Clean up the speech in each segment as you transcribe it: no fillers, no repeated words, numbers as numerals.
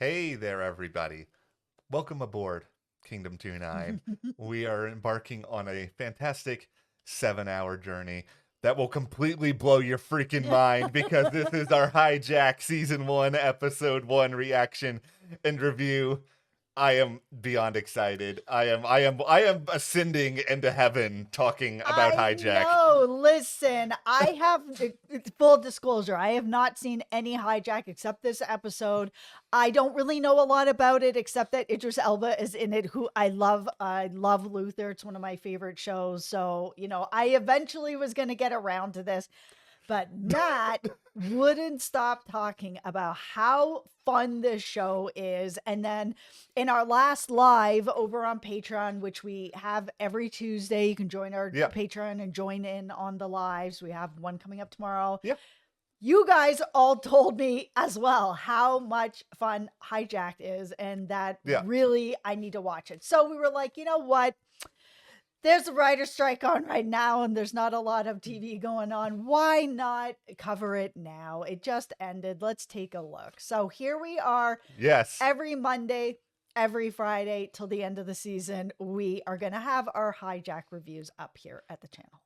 Hey there, everybody. Welcome aboard Kingdom 29. We are embarking on a fantastic 7-hour journey that will completely blow your freaking mind because this is our Hijack Season 1, Episode 1 reaction and review. I am beyond excited. I am ascending into heaven talking about I Hijack. know. Listen, I have full disclosure. I have not seen any Hijack except this episode. I don't really know a lot about it except that Idris Elba is in it, who I love. I love Luther. It's one of my favorite shows. So, I eventually was going to get around to this. But Matt wouldn't stop talking about how fun this show is. And then in our last live over on Patreon, which we have every Tuesday, you can join our Yeah. Patreon and join in on the lives. We have one coming up tomorrow. Yeah. You guys all told me as well how much fun Hijacked is, and that Yeah. really I need to watch it. So we were like, you know what? There's a writer's strike on right now, and there's not a lot of TV going on. Why not cover it now? It just ended. Let's take a look. So here we are. Yes. Every Monday, every Friday till the end of the season, we are going to have our Hijack reviews up here at the channel.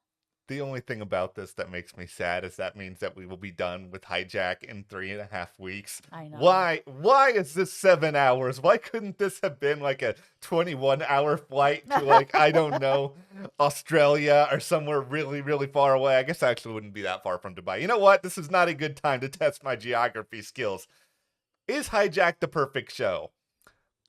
The only thing about this that makes me sad is that means that we will be done with Hijack in 3.5 weeks. I know. Why is this 7 hours? Why couldn't this have been like a 21-hour flight to, like, I don't know, Australia or somewhere really, really far away? I guess I actually wouldn't be that far from Dubai. You know what? This is not a good time to test my geography skills. Is Hijack the perfect show?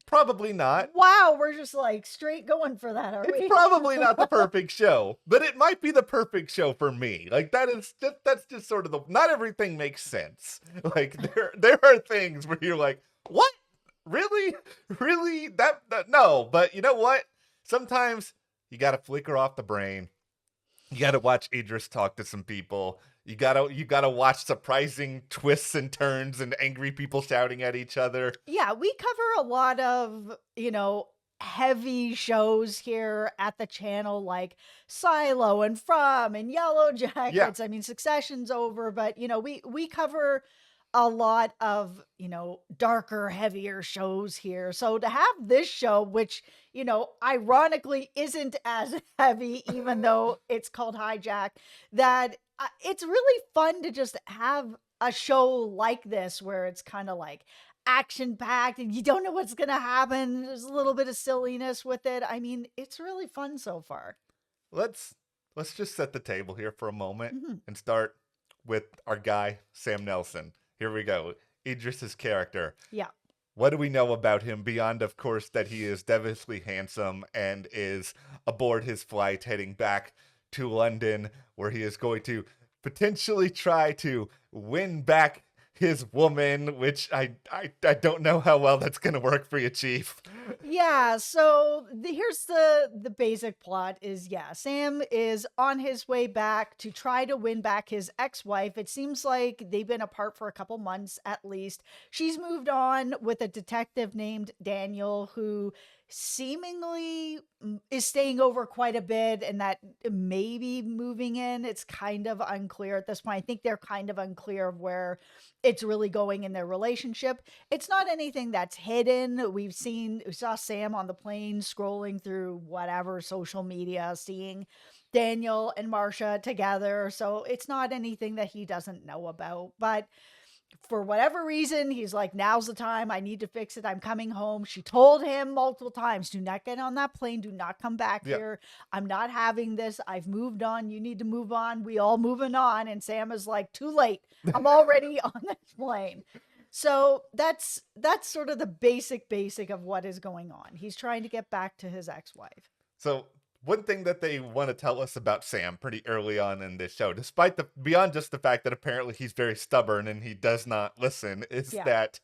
Probably not. Wow, we're just like straight going for that, are we? It's probably not the perfect show, but it might be the perfect show for me. Like that's just sort of the, not everything makes sense. Like there are things where you're like, what? Really? Really? That no, but you know what? Sometimes you got to flicker off the brain. You got to watch Idris talk to some people. You gotta watch surprising twists and turns and angry people shouting at each other. Yeah, we cover a lot of, heavy shows here at the channel, like Silo and From and Yellow Jackets. I mean, Succession's over, but we cover a lot of, darker, heavier shows here. So to have this show, which, ironically isn't as heavy, even though it's called Hijack, that it's really fun to just have a show like this where it's kind of like action packed and you don't know what's going to happen. There's a little bit of silliness with it. I mean, it's really fun so far. Let's just set the table here for a moment Mhm. and start with our guy Sam Nelson. Here we go. Idris's character. Yeah. What do we know about him beyond, of course, that he is devilishly handsome and is aboard his flight heading back to London, where he is going to potentially try to win back his woman, which I don't know how well that's going to work for you, Chief. Yeah, so here's the basic plot is, yeah, Sam is on his way back to try to win back his ex-wife. It seems like they've been apart for a couple months at least. She's moved on with a detective named Daniel who seemingly is staying over quite a bit, and that maybe moving in. It's kind of unclear at this point. I think they're kind of unclear of where it's really going in their relationship. It's not anything that's hidden. We saw Sam on the plane scrolling through whatever social media, seeing Daniel and Marcia together. So it's not anything that he doesn't know about. But for whatever reason, he's like, now's the time. I need to fix it. I'm coming home. She told him multiple times, do not get on that plane. Do not come back here. I'm not having this. I've moved on. You need to move on. We all moving on. And Sam is like, too late. I'm already on this plane. So that's sort of the basic of what is going on. He's trying to get back to his ex-wife. So one thing that they want to tell us about Sam pretty early on in this show, despite beyond just the fact that apparently he's very stubborn and he does not listen, is that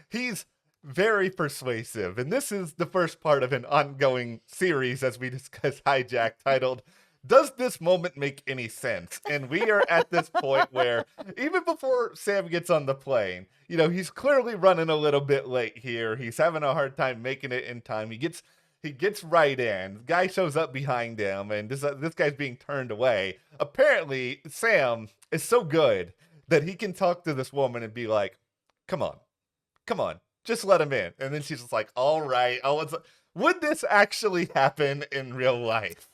he's very persuasive. And this is the first part of an ongoing series as we discuss Hijack, titled, Does This Moment Make Any Sense? And we are at this point where even before Sam gets on the plane, he's clearly running a little bit late here. He's having a hard time making it in time. He gets right in. The guy shows up behind him, and this guy's being turned away. Apparently, Sam is so good that he can talk to this woman and be like, come on, just let him in. And then she's just like, all right. Would this actually happen in real life?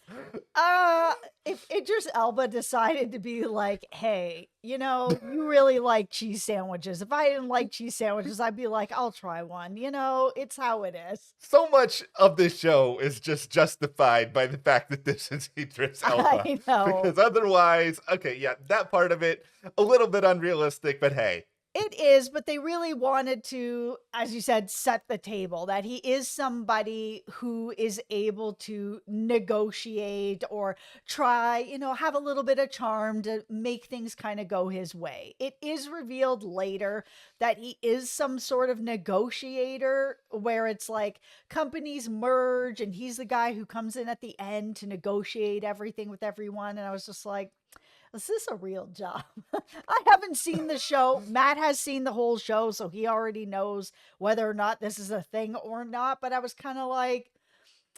If Idris Elba decided to be like, hey, you really like cheese sandwiches. If I didn't like cheese sandwiches, I'd be like, I'll try one. It's how it is. So much of this show is just justified by the fact that this is Idris Elba. I know. Because otherwise, okay, yeah, that part of it, a little bit unrealistic, but hey. It is, but they really wanted to, as you said, set the table that he is somebody who is able to negotiate or try, have a little bit of charm to make things kind of go his way. It is revealed later that he is some sort of negotiator where it's like companies merge and he's the guy who comes in at the end to negotiate everything with everyone. And I was just like, is this a real job? I haven't seen the show. Matt has seen the whole show, so he already knows whether or not this is a thing or not. But I was kind of like,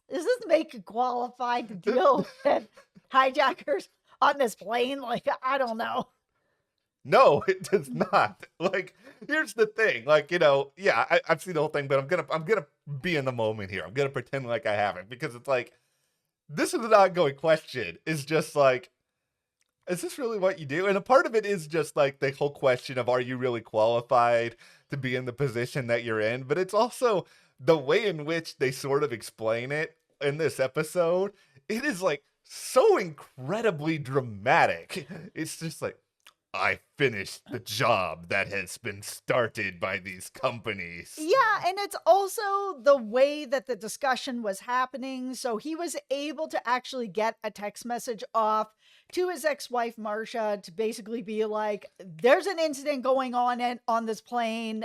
does this make you qualified to deal with hijackers on this plane? Like, I don't know. No, it does not. Like, here's the thing. Like, yeah, I've seen the whole thing, but I'm gonna be in the moment here. I'm gonna pretend like I haven't, because it's like, this is an ongoing question. Is just like, is this really what you do? And a part of it is just like the whole question of, are you really qualified to be in the position that you're in? But it's also the way in which they sort of explain it in this episode. It is like so incredibly dramatic. It's just like, I finished the job that has been started by these companies. Yeah, and it's also the way that the discussion was happening. So he was able to actually get a text message off to his ex-wife, Marcia, to basically be like, there's an incident going on this plane.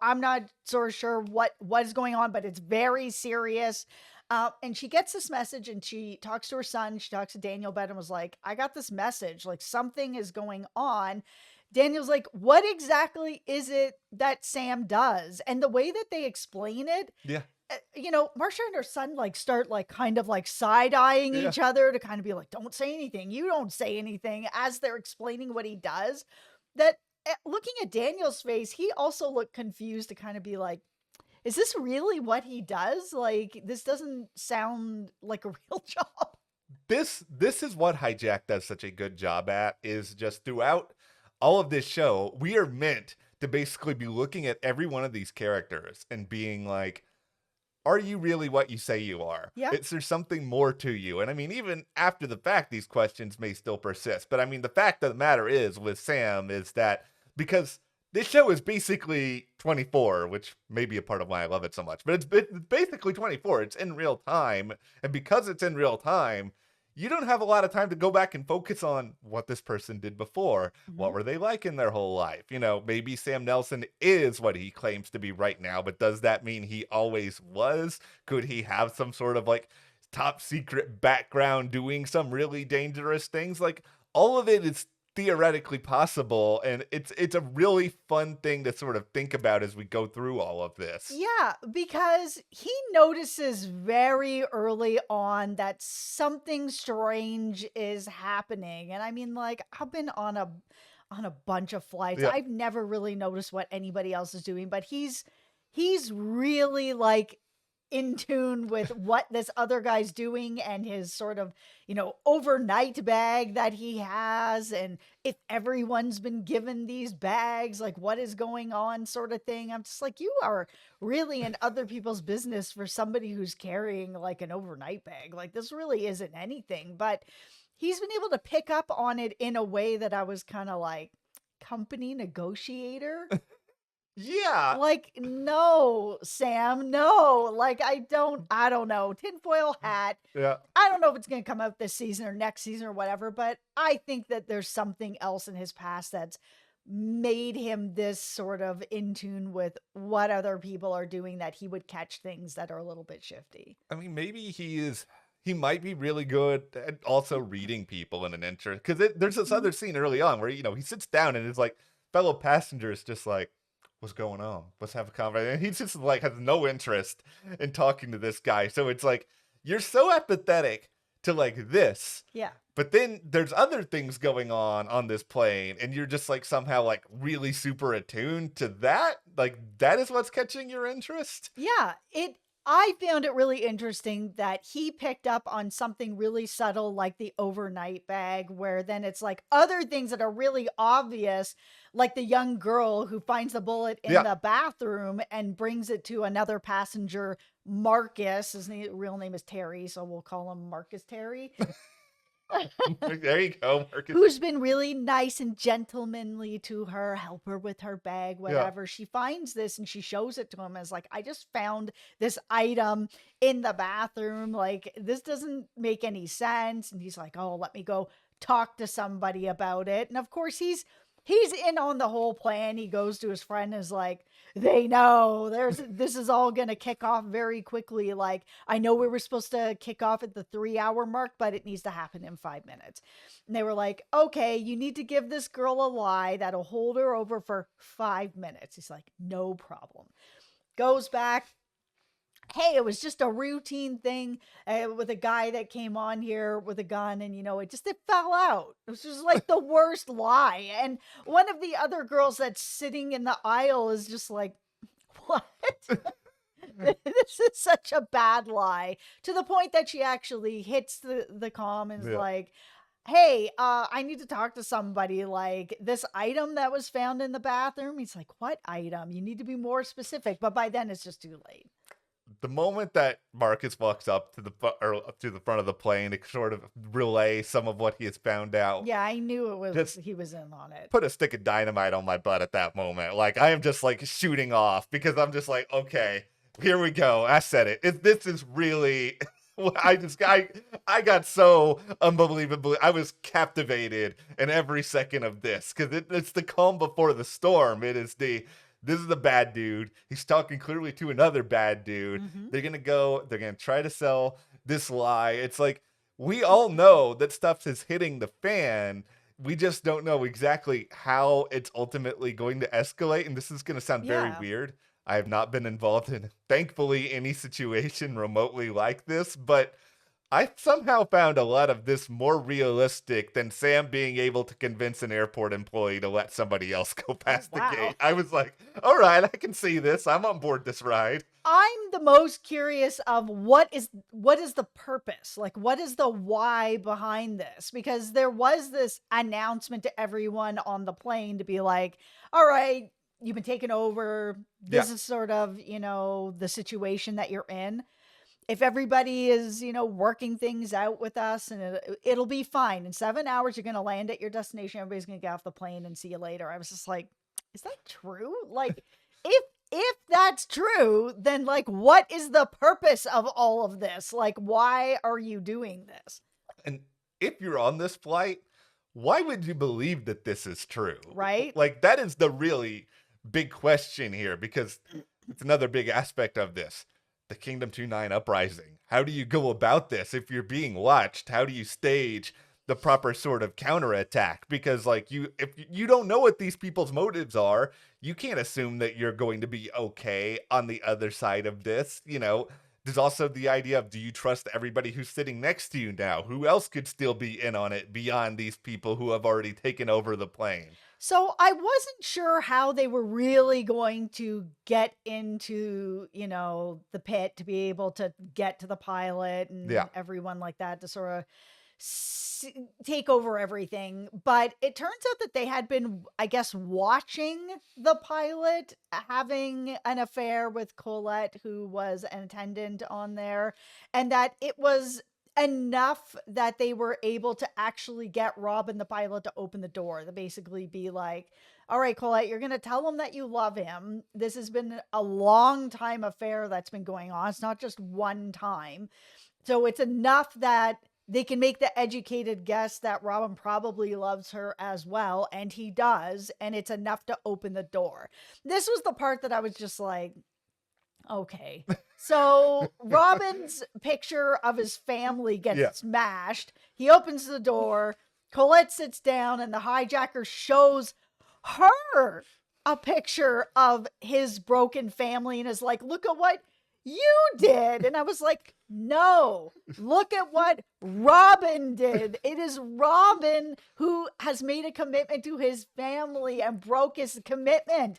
I'm not sort of sure what is going on, but it's very serious. And she gets this message and she talks to her son. She talks to Daniel about it and was like, I got this message, like something is going on. Daniel's like, what exactly is it that Sam does? And the way that they explain it, yeah, Marcia and her son like start like kind of like side-eyeing each other to kind of be like, don't say anything. You don't say anything, as they're explaining what he does. That looking at Daniel's face, he also looked confused to kind of be like, is this really what he does? Like, this doesn't sound like a real job. This is what Hijack does such a good job at, is just throughout all of this show, we are meant to basically be looking at every one of these characters and being like, are you really what you say you are? Yeah. Is there something more to you? And I mean, even after the fact, these questions may still persist. But I mean, the fact of the matter is with Sam is that because this show is basically 24, which may be a part of why I love it so much, but it's basically 24. It's in real time. And because it's in real time, you don't have a lot of time to go back and focus on what this person did before. Mm-hmm. What were they like in their whole life? Maybe Sam Nelson is what he claims to be right now, but does that mean he always was? Could he have some sort of like top secret background doing some really dangerous things? Like, all of it is theoretically possible, and it's a really fun thing to sort of think about as we go through all of this. Yeah, because he notices very early on that something strange is happening. And I mean, like, I've been on a bunch of flights. Yeah. I've never really noticed what anybody else is doing, but he's really like in tune with what this other guy's doing and his sort of, overnight bag that he has. And if everyone's been given these bags, like what is going on sort of thing. I'm just like, you are really in other people's business for somebody who's carrying like an overnight bag. Like, this really isn't anything, but he's been able to pick up on it in a way that I was kind of like, company negotiator. Yeah. Like, no, Sam, no. Like, I don't know. Tinfoil hat. Yeah. I don't know if it's going to come out this season or next season or whatever, but I think that there's something else in his past that's made him this sort of in tune with what other people are doing, that he would catch things that are a little bit shifty. I mean, maybe he might be really good at also reading people in an interest. Because there's this other scene early on where, he sits down and his like fellow passenger is just like, what's going on? Let's have a conversation. And he just like has no interest in talking to this guy. So it's like, you're so apathetic to like this. Yeah. But then there's other things going on this plane, and you're just like somehow like really super attuned to that. Like that is what's catching your interest. Yeah, I found it really interesting that he picked up on something really subtle like the overnight bag, where then it's like other things that are really obvious, like the young girl who finds the bullet in the bathroom and brings it to another passenger, Marcus. His real name is Terry, so we'll call him Marcus Terry. There you go, Marcus. Who's been really nice and gentlemanly to her, help her with her bag, whatever. She finds this and she shows it to him as like, I just found this item in the bathroom. Like, this doesn't make any sense. And he's like, oh, let me go talk to somebody about it. And of course, he's in on the whole plan. He goes to his friend and is like, they know this is all going to kick off very quickly. Like, I know we were supposed to kick off at the 3-hour mark, but it needs to happen in 5 minutes. And they were like, okay, you need to give this girl a lie that'll hold her over for 5 minutes. He's like, no problem. Goes back. Hey, it was just a routine thing with a guy that came on here with a gun, and it fell out. It was just like the worst lie. And one of the other girls that's sitting in the aisle is just like, what? This is such a bad lie, to the point that she actually hits the comm and is like, hey, I need to talk to somebody. Like, this item that was found in the bathroom. He's like, what item? You need to be more specific. But by then it's just too late. The moment that Marcus walks up to the front of the plane to sort of relay some of what he has found out. Yeah, I knew he was in on it. Put a stick of dynamite on my butt at that moment. Like, I am just like shooting off because I'm just like, okay, here we go. I said it. This is really. I got so unbelievably. I was captivated in every second of this because it's the calm before the storm. This is the bad dude. He's talking clearly to another bad dude. Mm-hmm. They're going to try to sell this lie. It's like, we all know that stuff is hitting the fan. We just don't know exactly how it's ultimately going to escalate. And this is going to sound very weird. I have not been involved in, thankfully, any situation remotely like this, but I somehow found a lot of this more realistic than Sam being able to convince an airport employee to let somebody else go past the gate. I was like, all right, I can see this. I'm on board this ride. I'm the most curious of what is the purpose? Like, what is the why behind this? Because there was this announcement to everyone on the plane to be like, all right, you've been taken over. This is sort of, the situation that you're in. If everybody is, working things out with us, and it'll be fine. In 7 hours, you're going to land at your destination. Everybody's going to get off the plane and see you later. I was just like, is that true? Like, if that's true, then like, what is the purpose of all of this? Like, why are you doing this? And if you're on this flight, why would you believe that this is true? Right? Like, that is the really big question here, because it's another big aspect of this. The Kingdom 2-9 uprising. How do you go about this if you're being watched? How do you stage the proper sort of counterattack? Because like if you don't know what these people's motives are, you can't assume that you're going to be okay on the other side of this. There's also the idea of, do you trust everybody who's sitting next to you now? Who else could still be in on it beyond these people who have already taken over the plane? So I wasn't sure how they were really going to get into, the pit to be able to get to the pilot and everyone like that to sort of take over everything. But it turns out that they had been, I guess, watching the pilot having an affair with Colette, who was an attendant on there, and that it was enough that they were able to actually get Robin, the pilot, to open the door, to basically be like, all right, Colette, you're going to tell him that you love him. This has been a long time affair that's been going on. It's not just one time. So it's enough that they can make the educated guess that Robin probably loves her as well. And he does. And it's enough to open the door. This was the part that I was just like, okay. So Robin's picture of his family gets smashed. He opens the door. Colette sits down, and the hijacker shows her a picture of his broken family and is like, look at what You did. And I was like, no, look at what Robin did. It is Robin who has made a commitment to his family and broke his commitment.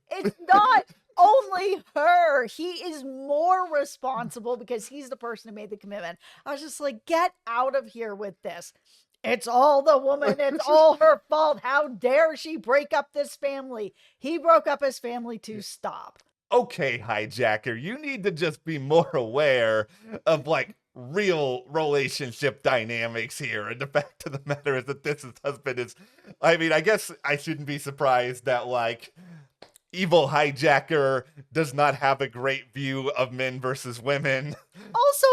It's not only her. He is more responsible because he's the person who made the commitment. I was just like, get out of here with this. It's all the woman. It's all her fault. How dare she break up this family? He broke up his family to stop. Okay, Hijacker, you need to just be more aware of like real relationship dynamics here. And the fact of the matter is that this husband is, I mean, I guess I shouldn't be surprised that like evil Hijacker does not have a great view of men versus women. Also,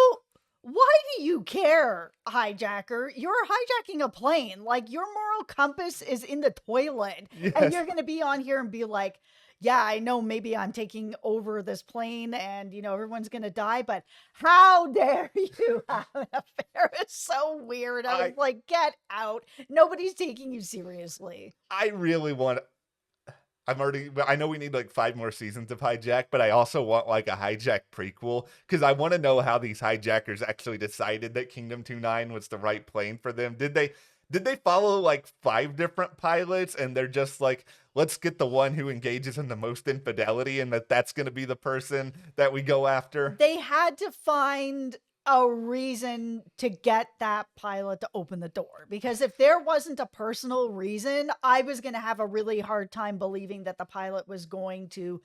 why do you care, Hijacker? You're hijacking a plane. Like, your moral compass is in the toilet. Yes. And you're going to be on here and be like, yeah, I know maybe I'm taking over this plane and, you know, everyone's going to die, but how dare you have an affair? It's so weird. I was like, get out. Nobody's taking you seriously. I really want... I know we need like 5 more seasons of Hijack, but I also want like a Hijack prequel because I want to know how these hijackers actually decided that Kingdom 29 was the right plane for them. Did they follow like 5 different pilots and they're just like, let's get the one who engages in the most infidelity and that's going to be the person that we go after? They had to find a reason to get that pilot to open the door, because if there wasn't a personal reason, I was going to have a really hard time believing that the pilot was going to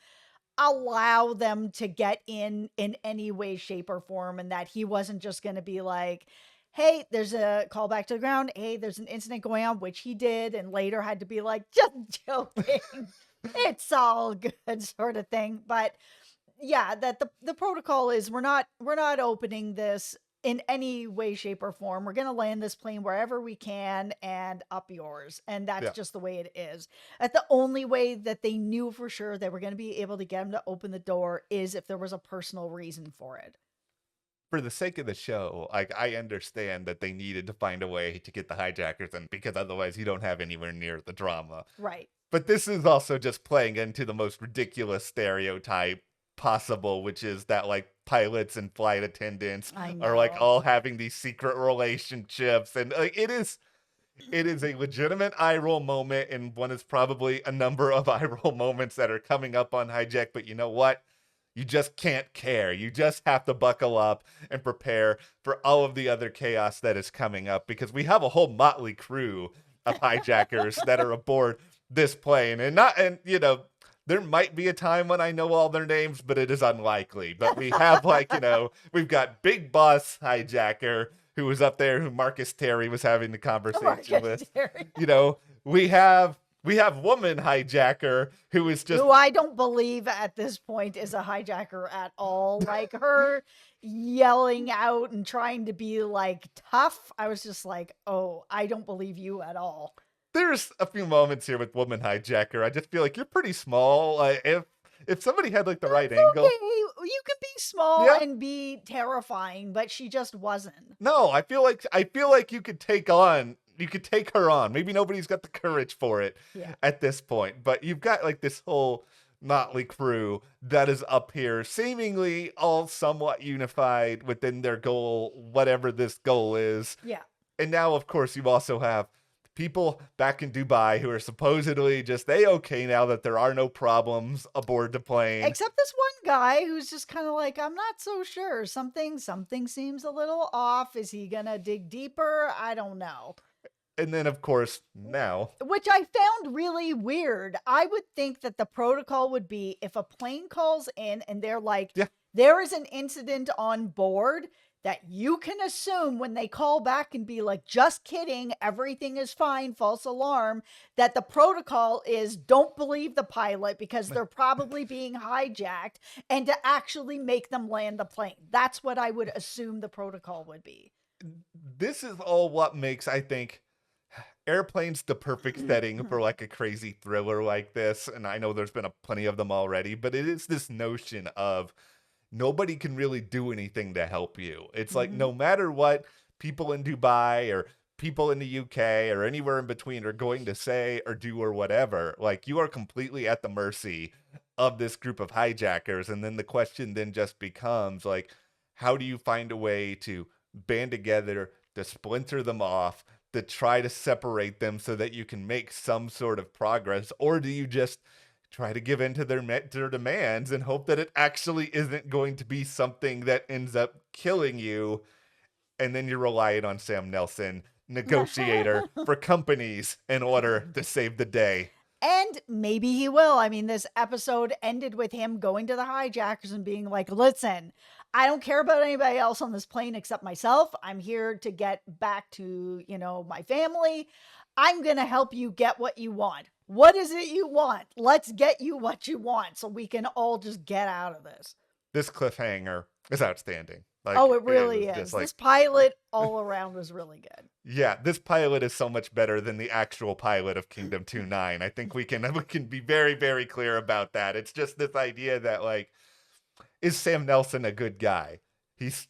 allow them to get in any way, shape, or form, and that he wasn't just going to be like, hey, there's a call back to the ground, hey, there's an incident going on, which he did, and later had to be like, just joking, it's all good, sort of thing. But yeah, that the protocol is we're not opening this in any way, shape, or form. We're gonna land this plane wherever we can and up yours. And that's just the way it is. That the only way that they knew for sure they were gonna be able to get him to open the door is if there was a personal reason for it. For the sake of the show, like I understand that they needed to find a way to get the hijackers in because otherwise you don't have anywhere near the drama. Right. But this is also just playing into the most ridiculous stereotype possible, which is that like pilots and flight attendants are like all having these secret relationships, and like it is a legitimate eye roll moment, and one is probably a number of eye roll moments that are coming up on Hijack. But you know what? You just can't care. You just have to buckle up and prepare for all of the other chaos that is coming up, because we have a whole motley crew of hijackers that are aboard this plane, and you know, there might be a time when I know all their names, but it is unlikely. But we have like, you know, we've got Big Boss Hijacker who was up there, who Marcus Terry was having the conversation with. You know, we have Woman Hijacker who is just, who I don't believe at this point is a hijacker at all. Like, her yelling out and trying to be like tough, I was just like, oh, I don't believe you at all. There's a few moments here with Woman Hijacker. I just feel like you're pretty small. If somebody had like the right angle, you can be small and be terrifying, but she just wasn't. No, I feel like you could take her on. Maybe nobody's got the courage for it at this point, but you've got like this whole motley crew that is up here, seemingly all somewhat unified within their goal, whatever this goal is. Yeah. And now, of course, you also have people back in Dubai who are supposedly just A-okay now that there are no problems aboard the plane. Except this one guy who's just kind of like, I'm not so sure. Something seems a little off. Is he gonna dig deeper? I don't know. And then, of course, now, which I found really weird. I would think that the protocol would be if a plane calls in and they're like, there is an incident on board, that you can assume when they call back and be like, just kidding, everything is fine, false alarm, that the protocol is don't believe the pilot because they're probably being hijacked, and to actually make them land the plane. That's what I would assume the protocol would be. This is all what makes, I think, Airplane's the perfect setting for like a crazy thriller like this. And I know there's been plenty of them already, but it is this notion of nobody can really do anything to help you. It's like no matter what people in Dubai or people in the UK or anywhere in between are going to say or do or whatever, like you are completely at the mercy of this group of hijackers. And then the question then just becomes like, how do you find a way to band together, to splinter them off, to try to separate them so that you can make some sort of progress? Or do you just try to give in to their demands and hope that it actually isn't going to be something that ends up killing you? And then you're relying on Sam Nelson, negotiator for companies, in order to save the day. And maybe he will. I mean, this episode ended with him going to the hijackers and being like, listen, I don't care about anybody else on this plane except myself. I'm here to get back to, my family. I'm going to help you get what you want. What is it you want? Let's get you what you want so we can all just get out of this. This cliffhanger is outstanding. Like, it really is. This pilot all around was really good. Yeah, this pilot is so much better than the actual pilot of Kingdom 2-9. I think we can be very, very clear about that. It's just this idea that, like, is Sam Nelson a good guy? He's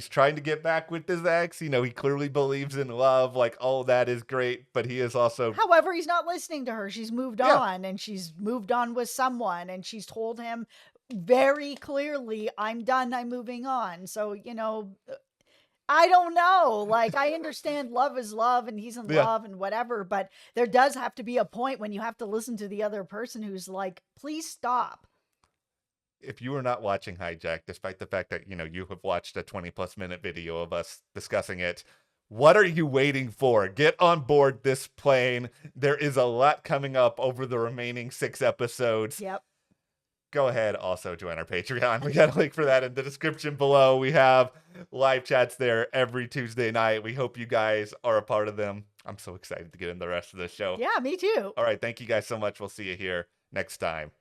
trying to get back with his ex. He clearly believes in love. Like, all that is great, but he is also... However, he's not listening to her. She's moved on, and she's moved on with someone, and she's told him very clearly, I'm done, I'm moving on. So, I don't know. Like, I understand love is love and he's in love and whatever, but there does have to be a point when you have to listen to the other person who's like, please stop. If you are not watching Hijack, despite the fact that, you have watched a 20+ minute video of us discussing it, what are you waiting for? Get on board this plane. There is a lot coming up over the remaining 6 episodes. Yep. Go ahead, also join our Patreon. We got a link for that in the description below. We have live chats there every Tuesday night. We hope you guys are a part of them. I'm so excited to get in the rest of the show. Yeah, me too. All right, thank you guys so much. We'll see you here next time.